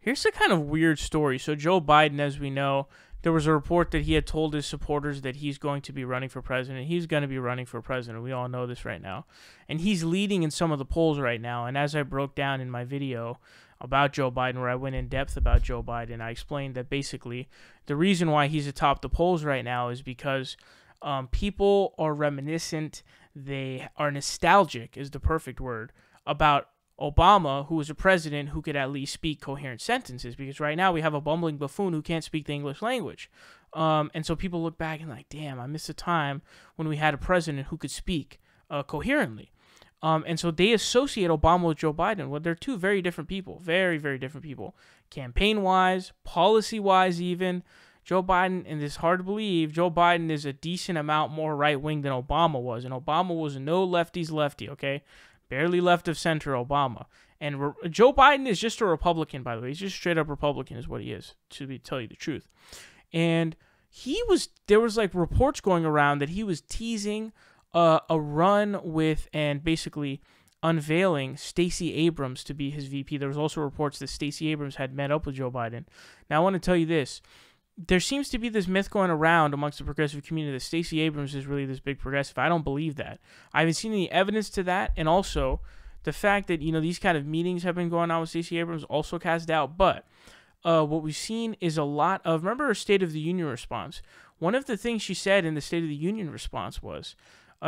Here's a kind of weird story. So Joe Biden, as we know, there was a report that he had told his supporters that he's going to be running for president. He's going to be running for president. We all know this right now. And he's leading in some of the polls right now. And as I broke down in my video about Joe Biden, where I went in depth about Joe Biden, I explained that basically the reason why he's atop the polls right now is because people are reminiscent. They are nostalgic, is the perfect word, about Obama, who was a president who could at least speak coherent sentences, because right now we have a bumbling buffoon who can't speak the English language. And so people look back and like, damn, I missed a time when we had a president who could speak coherently. And so they associate Obama with Joe Biden. Well, they're two very different people, very, very different people. Campaign-wise, policy-wise even. Joe Biden, and it's hard to believe, Joe Biden is a decent amount more right-wing than Obama was. And Obama was no lefty's lefty, okay? Barely left of center Obama. And Joe Biden is just a Republican, by the way. He's just straight up Republican is what he is, to tell you the truth. And there was like reports going around that he was teasing a run with and basically unveiling Stacey Abrams to be his VP. There was also reports that Stacey Abrams had met up with Joe Biden. Now, I want to tell you this. There seems to be this myth going around amongst the progressive community that Stacey Abrams is really this big progressive. I don't believe that. I haven't seen any evidence to that, and also the fact that these kind of meetings have been going on with Stacey Abrams also casts doubt. But what we've seen is a lot of, remember her State of the Union response. One of the things she said in the State of the Union response was,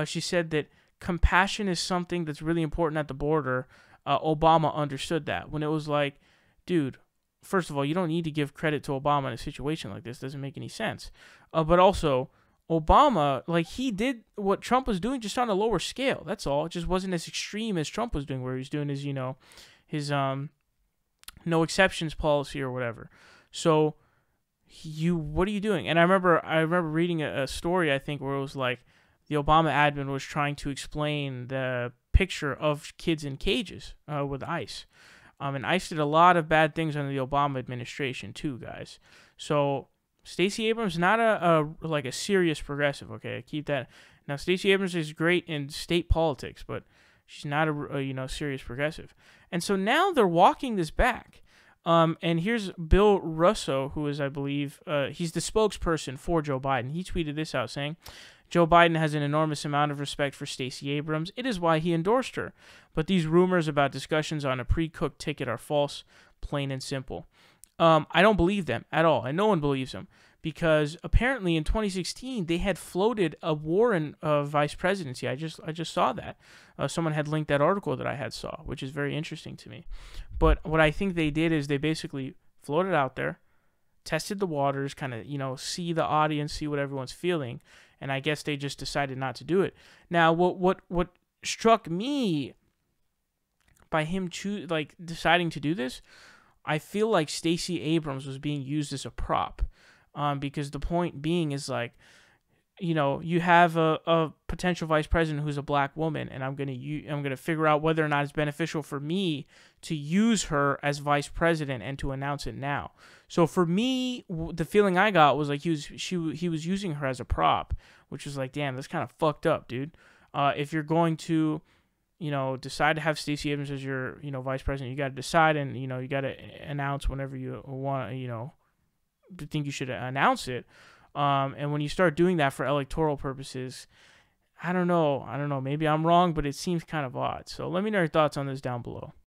she said that compassion is something that's really important at the border. Obama understood that when it was like, dude. First of all, you don't need to give credit to Obama in a situation like this. It doesn't make any sense. But also, Obama, like, he did what Trump was doing just on a lower scale. That's all. It just wasn't as extreme as Trump was doing, where he was doing his no exceptions policy or whatever. So, what are you doing? And I remember reading a story, I think, where it was like the Obama admin was trying to explain the picture of kids in cages with ICE. And ICE did a lot of bad things under the Obama administration too, guys. So Stacey Abrams not a serious progressive. Okay, keep that. Now Stacey Abrams is great in state politics, but she's not a serious progressive. And so now they're walking this back. And here's Bill Russo, who is, I believe, he's the spokesperson for Joe Biden. He tweeted this out saying, Joe Biden has an enormous amount of respect for Stacey Abrams. It is why he endorsed her. But these rumors about discussions on a pre-cooked ticket are false, plain and simple. I don't believe them at all, and no one believes them, because apparently in 2016 they had floated a Warren vice presidency. I just saw that. Someone had linked that article that I had saw, which is very interesting to me. But what I think they did is they basically floated out there, tested the waters, kind of see the audience, see what everyone's feeling. And I guess they just decided not to do it. Now, what struck me by him deciding to do this, I feel like Stacey Abrams was being used as a prop, because the point being is like, you have a potential vice president who's a black woman, and I'm gonna figure out whether or not it's beneficial for me to use her as vice president and to announce it now. So for me, the feeling I got was like he was using her as a prop, which was like, damn, that's kind of fucked up, dude. If you're going to, decide to have Stacey Abrams as your, vice president, you got to decide, and you got to announce whenever you want, think you should announce it. And when you start doing that for electoral purposes, I don't know. Maybe I'm wrong, but it seems kind of odd. So let me know your thoughts on this down below.